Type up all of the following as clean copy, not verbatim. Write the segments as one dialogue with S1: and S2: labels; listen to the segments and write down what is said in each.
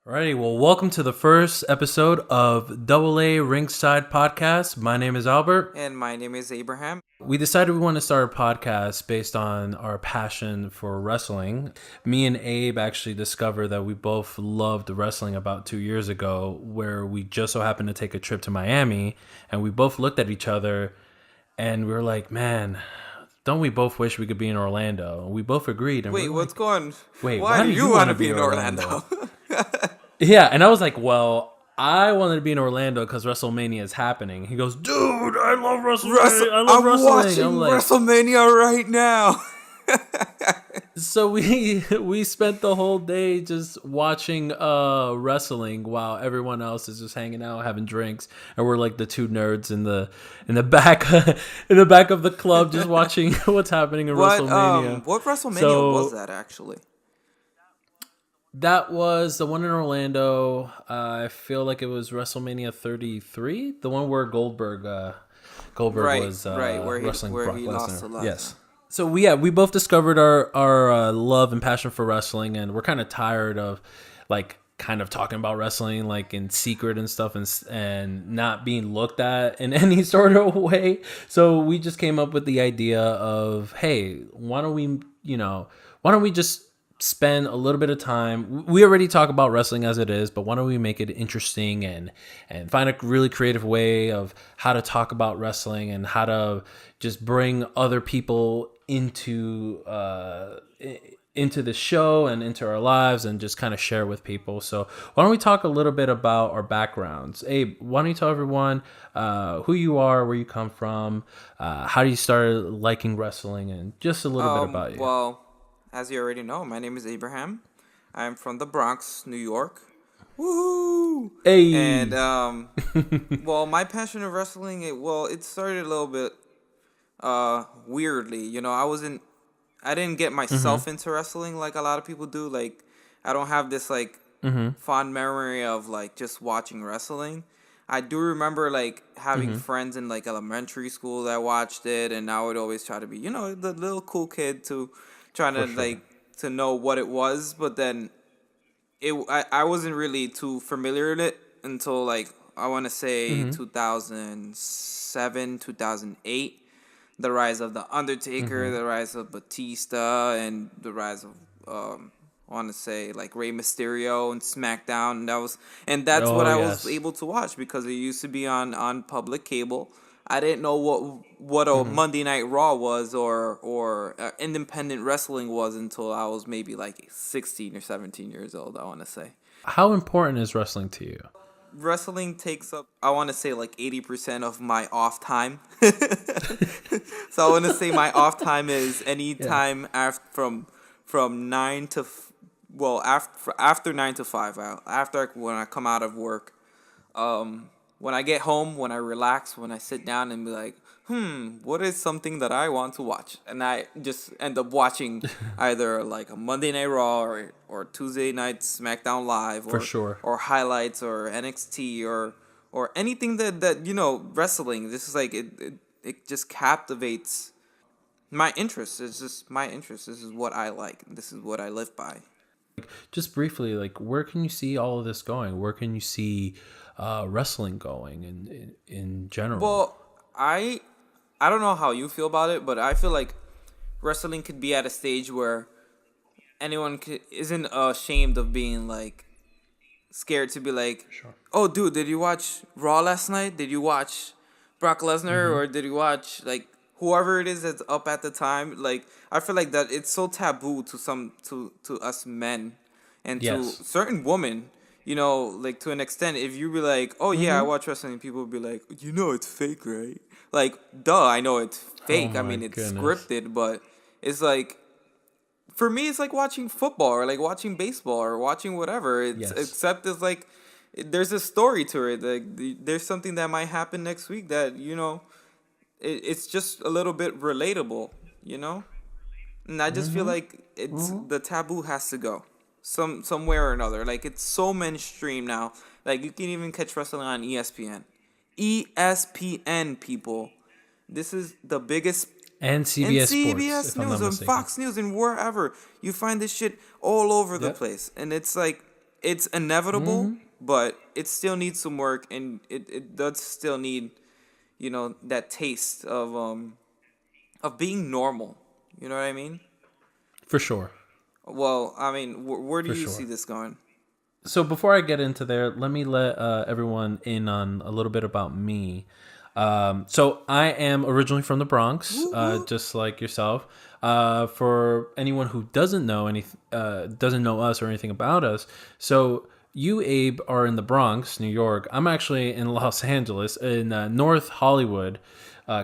S1: Alrighty, well, welcome to the first episode of Double A Ringside Podcast. My name is Albert.
S2: And my name is Abraham.
S1: We decided we want to start a podcast based on our passion for wrestling. Me and Abe actually discovered that we both loved wrestling about 2 years ago, where we just so happened to take a trip to Miami, and we both looked at each other, and we were like, man, don't we both wish we could be in Orlando? And we both agreed. And
S2: Wait, what's going?
S1: Wait,
S2: why do you want to be in Orlando?
S1: Yeah, and I was like, well, I wanted to be in Orlando because WrestleMania is happening. He goes, dude, I love WrestleMania. I love wrestling.
S2: Watching WrestleMania right now.
S1: So we spent the whole day just watching wrestling while everyone else is just hanging out, having drinks, and we're like the two nerds in the back in the back of the club just watching what's happening in WrestleMania.
S2: What WrestleMania was that actually?
S1: That was the one in Orlando. I feel like it was WrestleMania 33, the one where Goldberg was wrestling Brock Lesnar. Yes. So we both discovered our love and passion for wrestling, and we're kind of tired of like kind of talking about wrestling like in secret and stuff and not being looked at in any sort of way. So we just came up with the idea of, hey, why don't we just spend a little bit of time. We already talk about wrestling as it is, but why don't we make it interesting and find a really creative way of how to talk about wrestling and how to just bring other people into the show and into our lives and just kind of share with people. So why don't we talk a little bit about our backgrounds? Abe, why don't you tell everyone who you are, where you come from, how you started liking wrestling, and just a little bit about you.
S2: Well, as you already know, my name is Abraham. I'm from the Bronx, New York. Woohoo!
S1: Hey!
S2: And, well, my passion of wrestling, it started a little bit weirdly. You know, I didn't get myself into wrestling like a lot of people do. Like, I don't have this, like, fond memory of, like, just watching wrestling. I do remember, like, having friends in, like, elementary school that watched it, and I would always try to be, the little cool kid trying to like to know what it was, but then I wasn't really too familiar with it until like I want to say 2007, 2008, the rise of the Undertaker, the rise of Batista, and the rise of I want to say like Rey Mysterio and SmackDown, and that's what I was able to watch because it used to be on public cable. I didn't know what a Monday Night Raw was or independent wrestling was until I was maybe like 16 or 17 years old, I want to say.
S1: How important is wrestling to you?
S2: Wrestling takes up, I want to say, like 80% of my off time. So I want to say my off time is any time after from 9 to after 9 to 5. When I come out of work. When I get home, when I relax, when I sit down and be like, what is something that I want to watch? And I just end up watching either like a Monday Night Raw or Tuesday Night SmackDown Live
S1: For sure.
S2: Or highlights or NXT or anything that wrestling. This is like it just captivates my interest. It's just my interest. This is what I like. This is what I live by.
S1: Just briefly, like, where can you see all of this going? Where can you see wrestling going in general?
S2: Well, I don't know how you feel about it, but I feel like wrestling could be at a stage where anyone isn't ashamed of being like scared to be like, oh, dude, did you watch Raw last night? Did you watch Brock Lesnar or did you watch like whoever it is that's up at the time? Like, I feel like that it's so taboo to us men and to certain women. Like to an extent, if you be like, oh yeah, I watch wrestling, people will be like, it's fake, right? Like, duh, I know it's fake. I mean, it's scripted, but it's like, for me, it's like watching football or like watching baseball or watching whatever. Except it's like, there's a story to it. Like, there's something that might happen next week that, it's just a little bit relatable, And I just feel like the taboo has to go. Somewhere or another. Like, it's so mainstream now. Like, you can even catch wrestling on ESPN. ESPN, people. This is the biggest...
S1: And CBS
S2: Sports,
S1: News
S2: and Fox News and wherever. You find this shit all over the place. And it's like, it's inevitable, but it still needs some work, and it does still need, that taste of being normal. You know what I mean?
S1: For sure.
S2: Well, I mean, where do
S1: For
S2: you
S1: sure.
S2: see this going?
S1: So before I get into there, let me let everyone in on a little bit about me. So I am originally from the Bronx, just like yourself. For anyone who doesn't know us or anything about us, so you, Abe, are in the Bronx, New York. I'm actually in Los Angeles, in North Hollywood,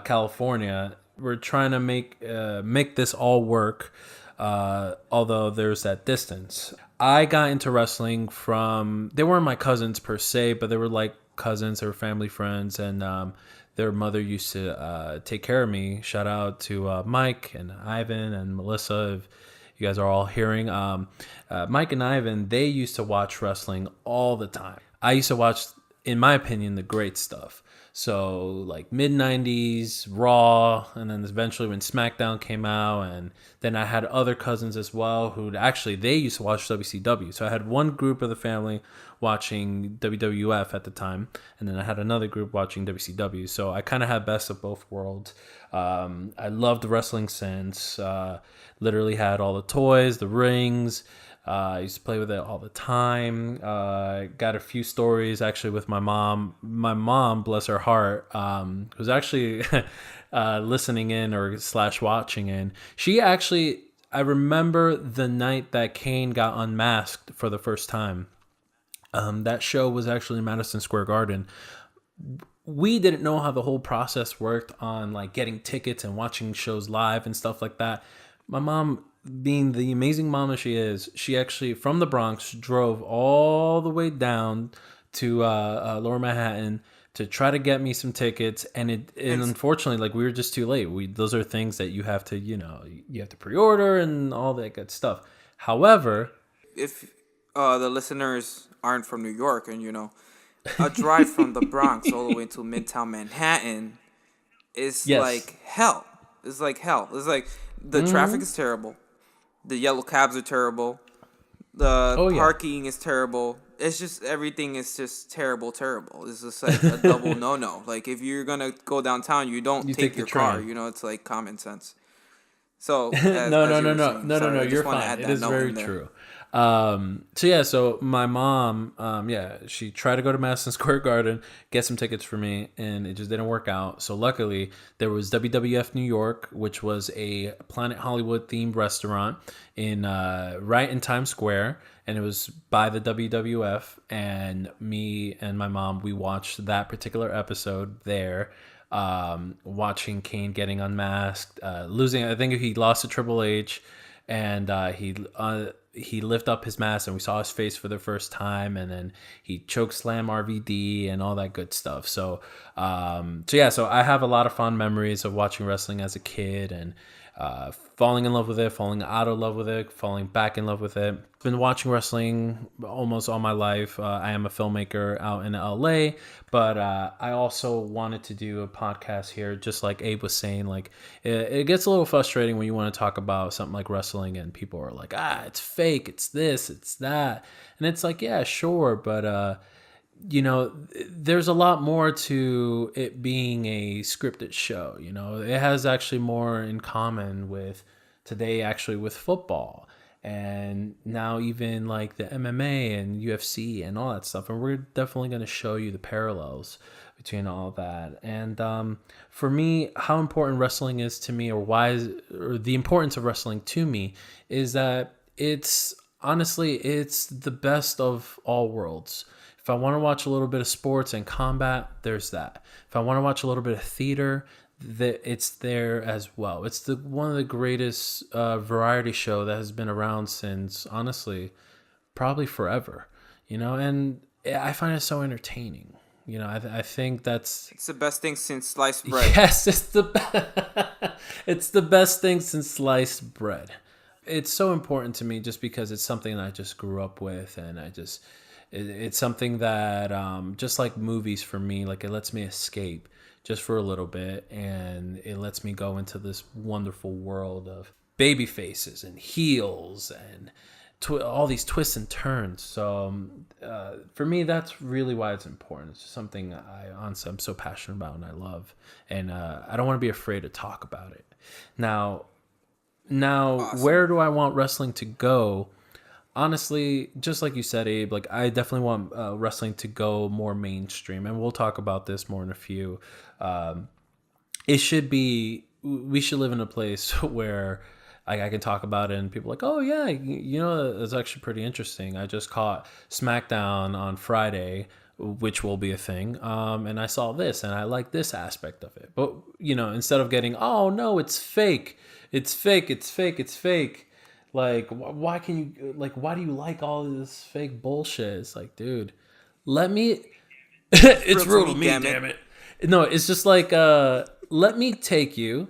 S1: California. We're trying to make this all work, although there's that distance. I got into wrestling from, they weren't my cousins per se, but they were like cousins, they were family friends, and their mother used to take care of me. Shout out to Mike and Ivan and Melissa, if you guys are all hearing. Mike and Ivan, they used to watch wrestling all the time. I used to watch, in my opinion, the great stuff. So like mid 90s Raw, and then eventually when SmackDown came out, and then I had other cousins as well who actually, they used to watch WCW. So I had one group of the family watching WWF at the time, and then I had another group watching WCW. So I kind of had best of both worlds. I loved wrestling since literally had all the toys, the rings. I used to play with it all the time. Got a few stories actually with my mom. My mom, bless her heart, was actually listening in or / watching in. She actually, I remember the night that Kane got unmasked for the first time. That show was actually in Madison Square Garden. We didn't know how the whole process worked on like getting tickets and watching shows live and stuff like that. My mom, being the amazing mama she is, she actually, from the Bronx, drove all the way down to Lower Manhattan to try to get me some tickets, and unfortunately, like, we were just too late. Those are things that you have to, you have to pre-order and all that good stuff. However,
S2: if the listeners aren't from New York, and a drive from the Bronx all the way to Midtown Manhattan is like hell. It's like hell. It's like the traffic is terrible. The yellow cabs are terrible. The parking is terrible. It's just, everything is just terrible. It's just like a double no. Like, if you're going to go downtown, you don't take your car. It's like common sense. So,
S1: no, you're fine. It is very true. So my mom, she tried to go to Madison Square Garden, get some tickets for me, and it just didn't work out. So luckily there was WWF New York, which was a Planet Hollywood themed restaurant right in Times Square. And it was by the WWF, and me and my mom, we watched that particular episode there. Watching Kane getting unmasked, losing. I think he lost to Triple H, and he lifted up his mask, and we saw his face for the first time, and then he choke slam RVD and all that good stuff. So I have a lot of fond memories of watching wrestling as a kid, and falling in love with it, falling out of love with it, falling back in love with it. Been watching wrestling almost all my life. I am a filmmaker out in LA, but I also wanted to do a podcast here, just like Abe was saying. Like, it gets a little frustrating when you want to talk about something like wrestling and people are like, it's fake, it's this, it's that. And it's like, yeah, sure, but there's a lot more to it being a scripted show. It has actually more in common with today, actually, with football, and now even like the MMA and UFC and all that stuff. And we're definitely going to show you the parallels between all that. And for me, how important wrestling is to me, or the importance of wrestling to me, is that it's the best of all worlds. If I want to watch a little bit of sports and combat, there's that. If I want to watch a little bit of theater, it's there as well. It's one of the greatest variety show that has been around since, honestly, probably forever. And I find it so entertaining. I think it's
S2: the best thing since sliced bread.
S1: Yes, it's the best thing since sliced bread. It's so important to me just because it's something that I just grew up with, and it's something that, just like movies for me, like, it lets me escape just for a little bit, and it lets me go into this wonderful world of baby faces and heels and all these twists and turns. So for me, that's really why it's important. It's just something I'm so passionate about and I love, and I don't want to be afraid to talk about it. Now, awesome. Where do I want wrestling to go? Honestly, just like you said, Abe, like I definitely want wrestling to go more mainstream, and we'll talk about this more in a few. We should live in a place where I can talk about it and people are like, oh yeah, it's actually pretty interesting. I just caught SmackDown on Friday, which will be a thing, and I saw this and I like this aspect of it. But instead of getting, oh no, it's fake, like why do you like all this fake bullshit? It's like, dude, let me it's real to me, damn it. No, it's just like let me take you,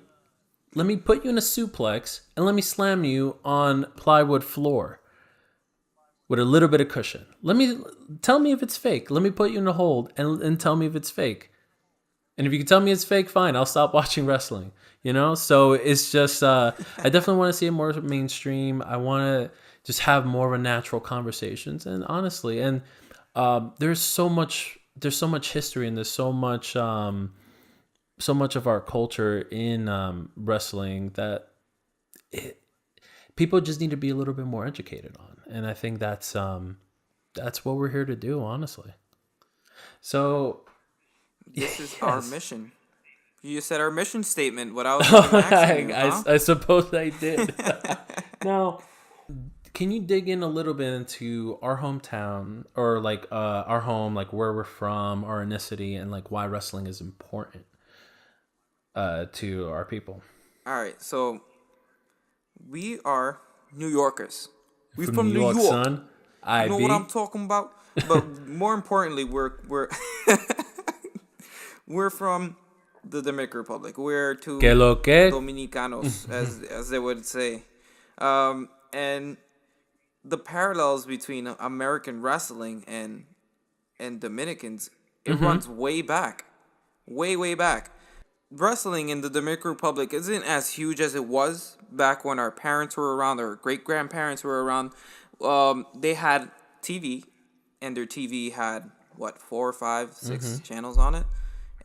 S1: let me put you in a suplex, and let me slam you on plywood floor with a little bit of cushion. Tell me if it's fake. Let me put you in a hold and tell me if it's fake. And if you can tell me it's fake, fine, I'll stop watching wrestling. So it's just I definitely want to see it more mainstream. I want to just have more of a natural conversations. And honestly, there's so much history and there's so much of our culture in wrestling that people just need to be a little bit more educated on. And I think that's what we're here to do, honestly. So
S2: this is our mission. You said our mission statement without asking you, huh?
S1: I suppose I did. Now, can you dig in a little bit into our hometown, or like our home, like where we're from, our ethnicity, and like why wrestling is important to our people?
S2: All right, so we are New Yorkers. We're from
S1: New York, son.
S2: You know what I'm talking about? But more importantly, we're we're from the Dominican Republic. We're two Dominicanos, as they would say. And the parallels between American wrestling and Dominicans, it runs way back. Way back. Wrestling in the Dominican Republic isn't as huge as it was back when our parents were around, or great-grandparents were around. They had TV, and their TV had, 4, 5, 6 channels on it?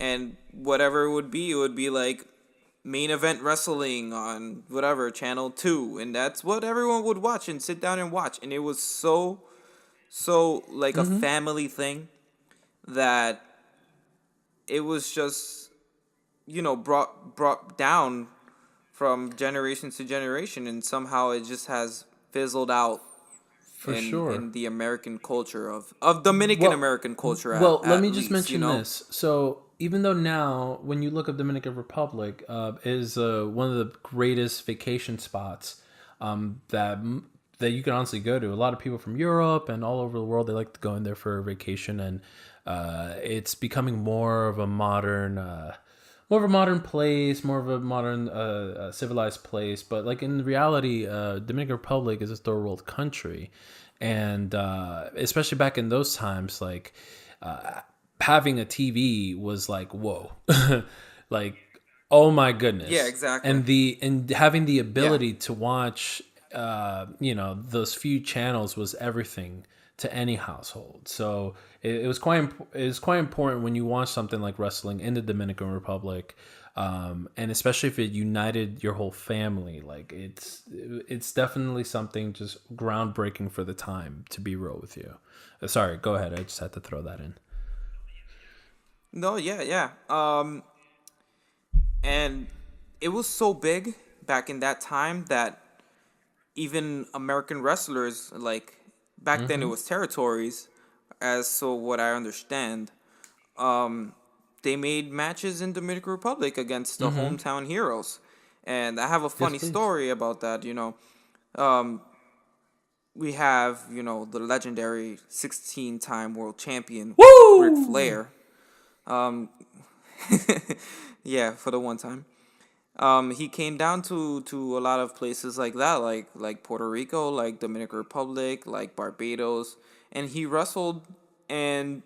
S2: And whatever it would be like main event wrestling on whatever, channel 2. And that's what everyone would watch and sit down and watch. And it was so like a family thing that it was just, brought down from generation to generation. And somehow it just has fizzled out. In the American culture of Dominican American culture.
S1: Let me just mention this. So even though now, when you look up Dominican Republic, is one of the greatest vacation spots that you can honestly go to. A lot of people from Europe and all over the world, they like to go in there for a vacation, and it's becoming more of a modern place, more of a modern civilized place. But like in reality, Dominican Republic is a third world country, and especially back in those times, like having a TV was like, whoa, like, oh my goodness.
S2: Yeah, exactly.
S1: And having the ability to watch those few channels was everything to any household. So it was quite important when you watch something like wrestling in the Dominican Republic, and especially if it united your whole family. Like it's definitely something just groundbreaking for the time, to be real with you. Sorry, go ahead. I just had to throw that in.
S2: No, yeah. And it was so big back in that time that even American wrestlers, like back then it was territories, what I understand, they made matches in Dominican Republic against the hometown heroes. And I have a funny story about that, we have, the legendary 16-time world champion, Ric Flair. Yeah, for the one time. He came down to a lot of places like that, like Puerto Rico, like Dominican Republic, like Barbados, and he wrestled. And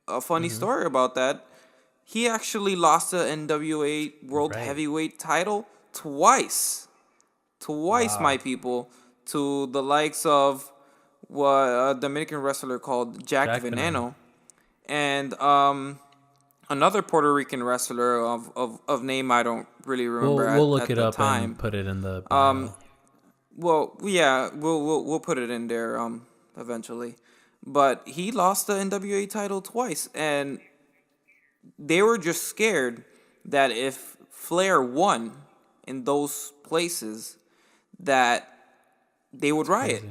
S2: a funny story about that, he actually lost the NWA World Heavyweight title twice. Wow. My people, to the likes of what a Dominican wrestler called Jack Veneno. And another Puerto Rican wrestler of name I don't really remember
S1: we'll look
S2: at
S1: it
S2: the
S1: up
S2: time.
S1: And put it in the bio.
S2: Well, yeah, we'll put it in there eventually. But he lost the NWA title twice, and they were just scared that if Flair won in those places, that they would riot,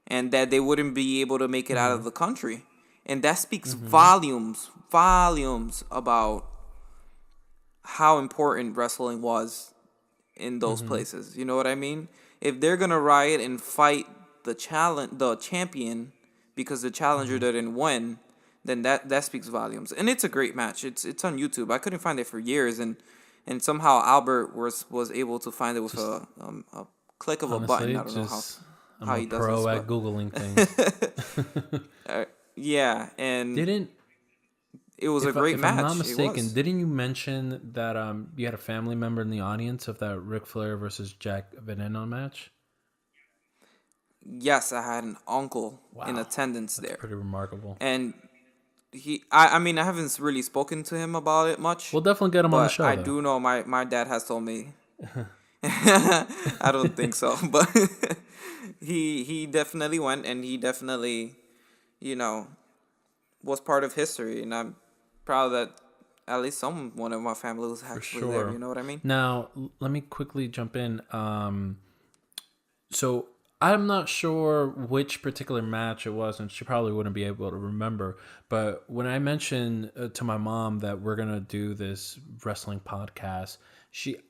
S2: and that they wouldn't be able to make it out of the country. And that speaks volumes about how important wrestling was in those places. You know what I mean? If they're gonna riot and fight the champion because the challenger didn't win, then that speaks volumes. And it's a great match. It's on YouTube. I couldn't find it for years, and somehow Albert was able to find it with a click of a button. I don't know how he does this. I'm a pro
S1: at Googling things.
S2: Yeah, and it was a great match.
S1: If I'm not mistaken, didn't you mention that you had a family member in the audience of that Ric Flair versus Jack Veneno match?
S2: Yes, I had an uncle in attendance there.
S1: Pretty remarkable.
S2: And I mean, I haven't really spoken to him about it much.
S1: We'll definitely get him on the show.
S2: I do know my dad has told me. I don't think so, but he definitely went, and he definitely, was part of history, and I'm proud that at least someone of my family was actually there. You know what I mean?
S1: Now, let me quickly jump in. So I'm not sure which particular match it was, and she probably wouldn't be able to remember. But when I mentioned to my mom that we're gonna do this wrestling podcast,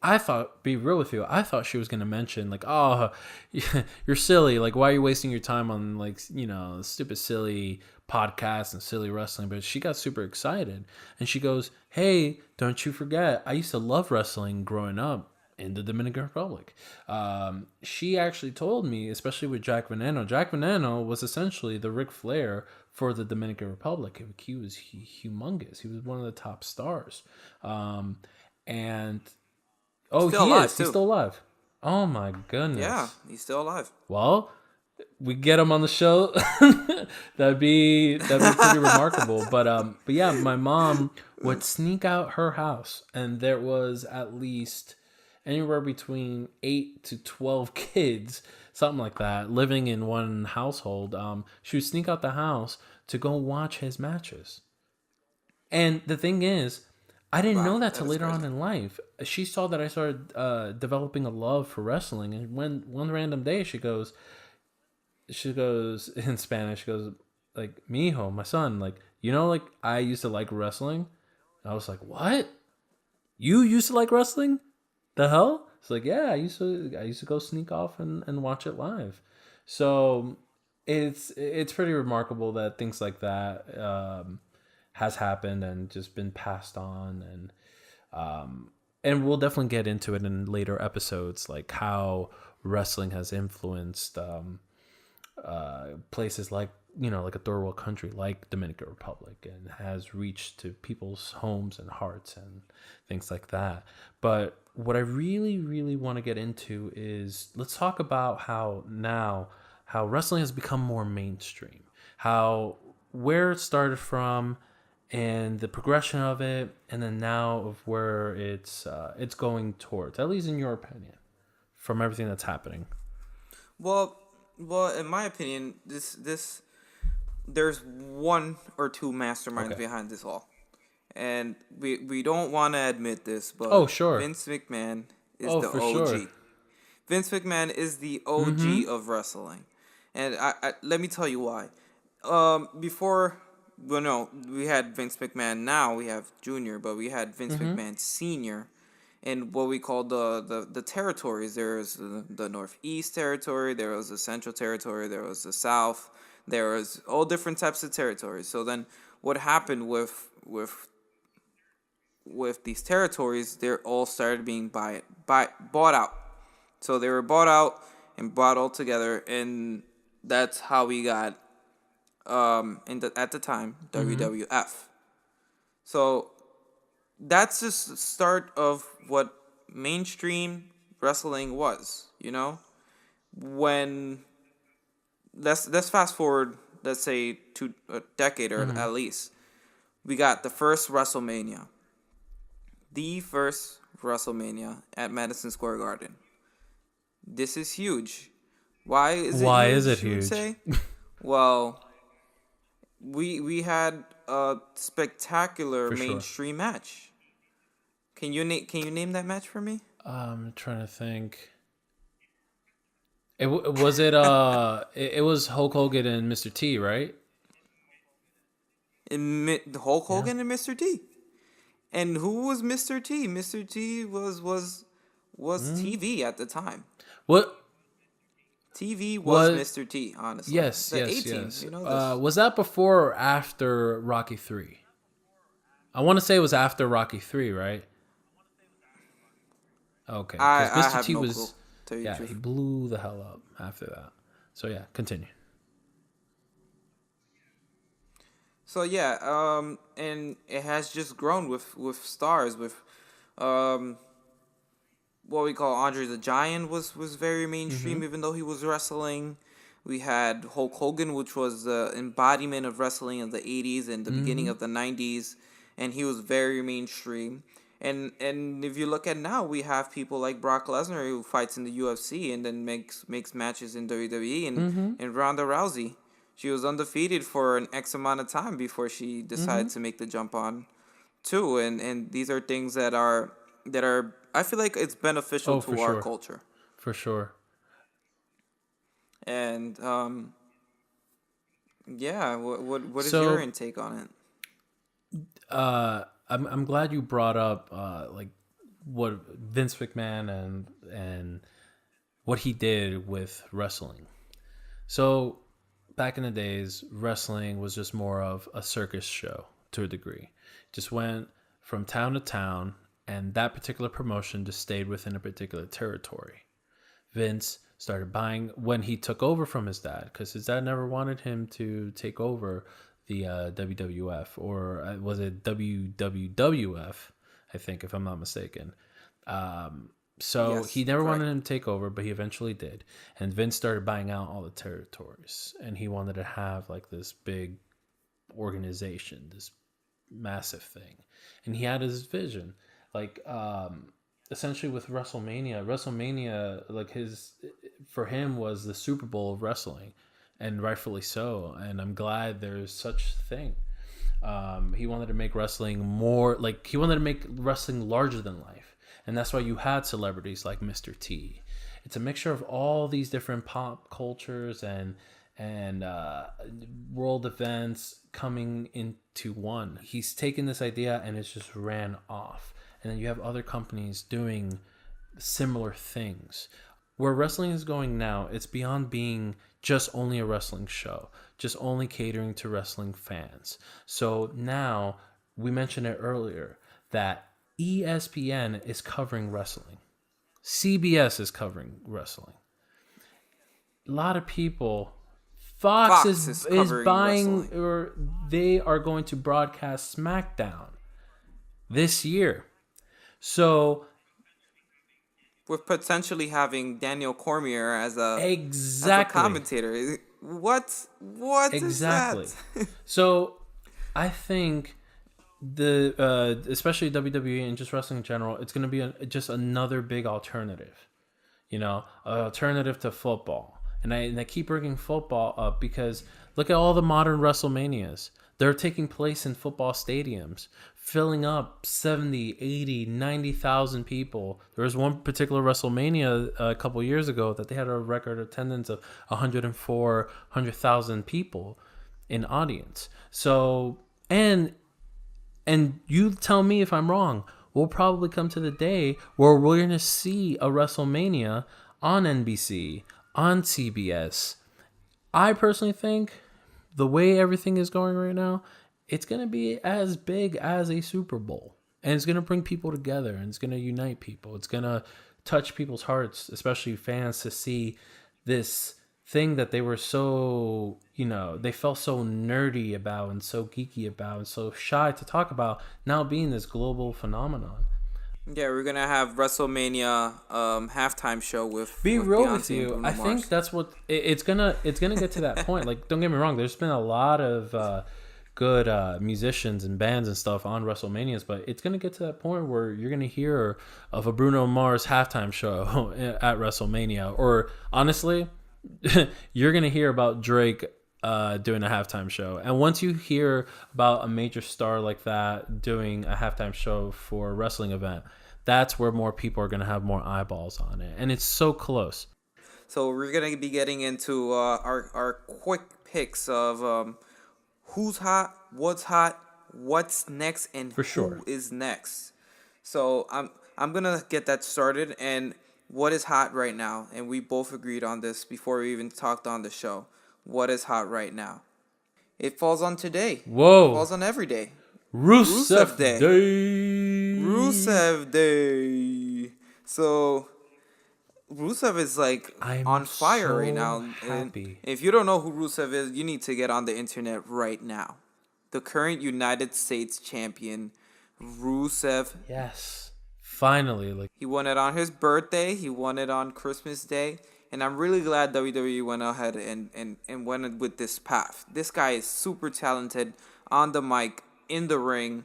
S1: I thought, be real with you, I thought she was gonna mention like, oh, you're silly. Like, why are you wasting your time on like, stupid, silly podcasts and silly wrestling? But she got super excited, and she goes, "Hey, don't you forget, I used to love wrestling growing up in the Dominican Republic." She actually told me, especially with Jack Veneno. Jack Veneno was essentially the Ric Flair for the Dominican Republic. He was humongous. He was one of the top stars. And
S2: he is.
S1: He's still alive. Oh my goodness.
S2: Yeah, he's still alive.
S1: Well, we get him on the show. that'd be pretty remarkable. But yeah, my mom would sneak out her house, and there was at least anywhere between 8 to 12 kids, something like that, living in one household. She would sneak out the house to go watch his matches. And the thing is, I didn't know that till later on in life. She saw that I started developing a love for wrestling, and when one random day she goes in Spanish, she goes like, "Mijo, my son, like, like I used to like wrestling." And I was like, "What? You used to like wrestling? The hell?" It's like, "Yeah, I used to go sneak off and watch it live." So it's pretty remarkable that things like that has happened and just been passed on, and we'll definitely get into it in later episodes, like how wrestling has influenced places like like a third world country like Dominican Republic, and has reached to people's homes and hearts and things like that. But what I really, really want to get into is, let's talk about how wrestling has become more mainstream, where it started from, and the progression of it, and then now of where it's going towards, at least in your opinion, from everything that's happening.
S2: Well, in my opinion, this there's one or two masterminds behind this all, and we don't want to admit this, but Vince McMahon is the OG. Sure. Vince McMahon is the OG of wrestling, and I let me tell you why. We had Vince McMahon. Now we have Junior, but we had Vince McMahon Senior, in what we call the territories. There was the Northeast territory, there was the Central territory, there was the South, there was all different types of territories. So then, what happened with these territories? They all started being bought out. So they were bought out and brought all together, and that's how we got. At the time, WWF. So that's just the start of what mainstream wrestling was. when let's fast forward, let's say to a decade or at least, we got the first WrestleMania. The first WrestleMania at Madison Square Garden. This is huge. Why is it huge? Say? Well, we had a spectacular mainstream match. Can you name that match for me?
S1: I'm trying to think. It was Hulk Hogan and Mr. T, right?
S2: Hulk Hogan and Mr. T. And who was Mr. T? Mr. T was TV at the time.
S1: What?
S2: TV was Mr. T, honestly.
S1: Yes,
S2: the
S1: yes,
S2: A-team,
S1: yes.
S2: You know,
S1: was that before or after Rocky 3? I want to say it was after Rocky 3, right? Okay.
S2: Because Mr. T was...
S1: Yeah, he blew the hell up after that. So, yeah, continue.
S2: So, yeah, and it has just grown with stars, with... what we call Andre the Giant was very mainstream, even though he was wrestling. We had Hulk Hogan, which was the embodiment of wrestling in the 80s and the beginning of the 90s, and he was very mainstream. And if you look at now, we have people like Brock Lesnar, who fights in the UFC and then makes matches in WWE, and Ronda Rousey. She was undefeated for an X amount of time before she decided to make the jump on too. And these are things that are I feel like it's beneficial to our culture.
S1: For sure.
S2: And yeah, what is your intake on
S1: it? I'm glad you brought up like what Vince McMahon and what he did with wrestling. So back in the days, wrestling was just more of a circus show to a degree. Just went from town to town, and that particular promotion just stayed within a particular territory. Vince started buying when he took over from his dad, because his dad never wanted him to take over the WWF, or was it WWF, I think, if I'm not mistaken. He never wanted him to take over, but he eventually did. And Vince started buying out all the territories, and he wanted to have like this big organization, this massive thing. And he had his vision. Like, essentially with WrestleMania, like for him was the Super Bowl of wrestling, and rightfully so. And I'm glad there's such thing. He wanted to make wrestling larger than life. And that's why you had celebrities like Mr. T. It's a mixture of all these different pop cultures and world events coming into one. He's taken this idea and it's just ran off. And then you have other companies doing similar things. Where wrestling is going now, it's beyond being just only a wrestling show, just only catering to wrestling fans. So now, we mentioned it earlier, that ESPN is covering wrestling. CBS is covering wrestling. A lot of people... Fox is buying, wrestling. Or they are going to broadcast SmackDown this year. So,
S2: with potentially having Daniel Cormier as a commentator. What exactly is that?
S1: So, I think especially WWE and just wrestling in general, it's going to be just another big alternative. You know, an alternative to football. And I keep bringing football up because look at all the modern WrestleManias. They're taking place in football stadiums, filling up 70, 80, 90,000 people. There was one particular WrestleMania a couple years ago that they had a record attendance of 104,000 people in audience. So, and you tell me if I'm wrong, we'll probably come to the day where we're going to see a WrestleMania on NBC, on CBS. I personally think the way everything is going right now, it's going to be as big as a Super Bowl. And it's going to bring people together, and it's going to unite people. It's going to touch people's hearts, especially fans, to see this thing that they were so, they felt so nerdy about and so geeky about and so shy to talk about, now being this global phenomenon.
S2: Yeah, we're gonna have WrestleMania halftime show with
S1: Be
S2: with
S1: real
S2: Beyonce
S1: with
S2: and
S1: you.
S2: Bruno
S1: I
S2: Mars.
S1: think that's what it's gonna get to that point. Like, don't get me wrong. There's been a lot of good musicians and bands and stuff on WrestleManias, but it's gonna get to that point where you're gonna hear of a Bruno Mars halftime show at WrestleMania, or honestly, you're gonna hear about Drake doing a halftime show. And once you hear about a major star like that doing a halftime show for a wrestling event, that's where more people are gonna have more eyeballs on it, and it's so close.
S2: So we're gonna be getting into our quick picks of who's hot, what's next, and
S1: For
S2: who
S1: sure.
S2: is next. So I'm gonna get that started. And what is hot right now? And we both agreed on this before we even talked on the show. What is hot right now? It falls on today. It
S1: Whoa.
S2: falls on every day. Rusev
S1: Rusev
S2: Day.
S1: Day.
S2: Rusev Day. So Rusev is like
S1: I'm
S2: on fire right
S1: so
S2: now. And
S1: happy.
S2: if you don't know who Rusev is, you need to get on the internet right now. The current United States champion, Rusev.
S1: Yes. Finally, like,
S2: He won it on his birthday. He won it on Christmas Day. And I'm really glad WWE went ahead and went with this path. This guy is super talented on the mic, in the ring,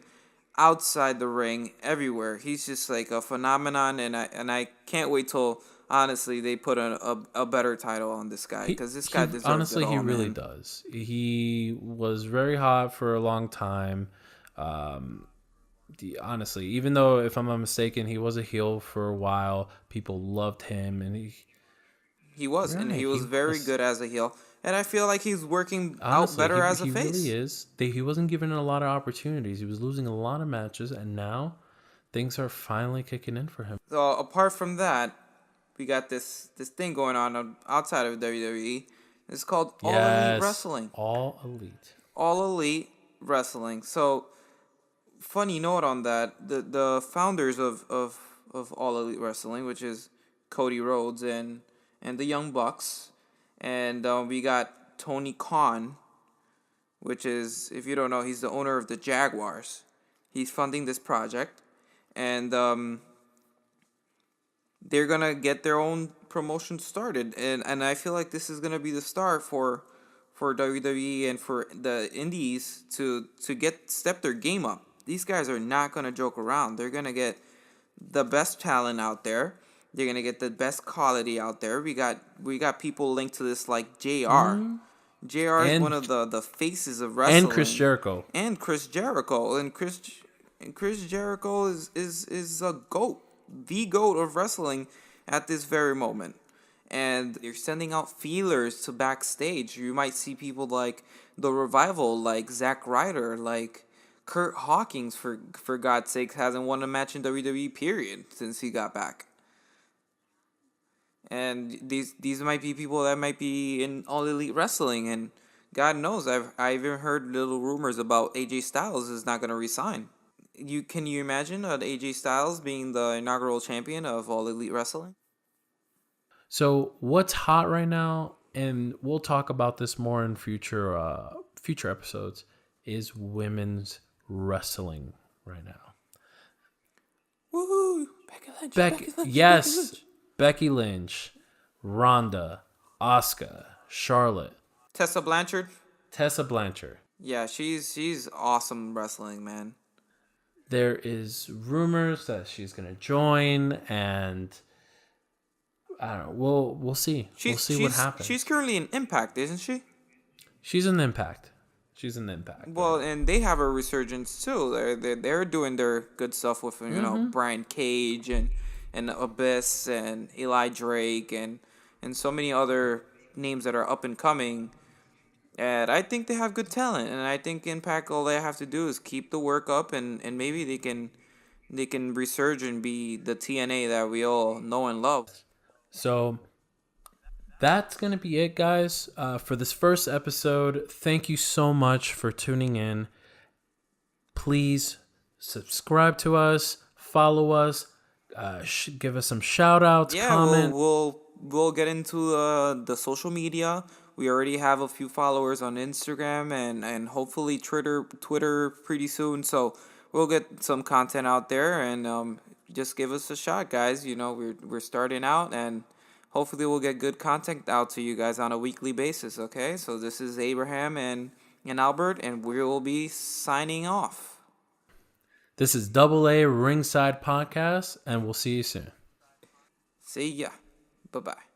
S2: outside the ring, everywhere. He's just like a phenomenon, and I can't wait till honestly they put a better title on this guy, because this guy deserves
S1: honestly,
S2: it all,
S1: he really
S2: man.
S1: does. He was very hot for a long time. Honestly, even though, if I'm not mistaken, he was a heel for a while, people loved him, and
S2: He was, and he was very good as a heel. And I feel like he's working out
S1: honestly,
S2: better as a
S1: he
S2: face.
S1: really is. He wasn't given a lot of opportunities. He was losing a lot of matches, and now things are finally kicking in for him.
S2: So apart from that, we got this thing going on outside of WWE. It's called All Elite Wrestling.
S1: All Elite.
S2: All Elite Wrestling. So funny note on that, the founders of All Elite Wrestling, which is Cody Rhodes and the Young Bucks, and we got Tony Khan, which is, if you don't know, he's the owner of the Jaguars. He's funding this project, and they're gonna get their own promotion started, and I feel like this is gonna be the start for WWE and for the indies to step their game up. These guys are not gonna joke around. They're gonna get the best talent out there. They're gonna get the best quality out there. We got people linked to this like JR. JR is one of the faces of wrestling.
S1: And Chris Jericho.
S2: And Chris Jericho. And Chris Jericho is a GOAT. The GOAT of wrestling at this very moment. And they're sending out feelers to backstage. You might see people like The Revival, like Zack Ryder, like Kurt Hawkins, for God's sake, hasn't won a match in WWE, period, since he got back. And these might be people that might be in All Elite Wrestling, and God knows, I've even heard little rumors about AJ Styles is not going to resign. Can you imagine AJ Styles being the inaugural champion of All Elite Wrestling?
S1: So what's hot right now, and we'll talk about this more in future episodes, is women's wrestling right now.
S2: Woohoo! Becky Lynch.
S1: Yes. Becky Lynch, Ronda, Asuka, Charlotte,
S2: Tessa Blanchard.
S1: Yeah,
S2: she's awesome wrestling, man.
S1: There is rumors that she's gonna join, and I don't know. We'll see. We'll see what happens.
S2: She's currently in Impact, isn't she?
S1: She's an Impact.
S2: Well, and they have a resurgence too. They're doing their good stuff with Brian Cage and Abyss and Eli Drake and so many other names that are up and coming. And I think they have good talent, and I think Impact, all they have to do is keep the work up, and maybe they can resurge and be the TNA that we all know and love.
S1: So that's going to be it, guys, for this first episode. Thank you so much for tuning in. Please subscribe to us, follow us, give us some shout outs, comment.
S2: We'll get into the social media. We already have a few followers on Instagram and hopefully Twitter pretty soon. So we'll get some content out there, and just give us a shot, guys. You know, we're starting out, and hopefully we'll get good content out to you guys on a weekly basis. Okay, so this is Abraham and Albert, and we will be signing off.
S1: This is AA Ringside Podcast, and we'll see you soon.
S2: See ya. Bye bye.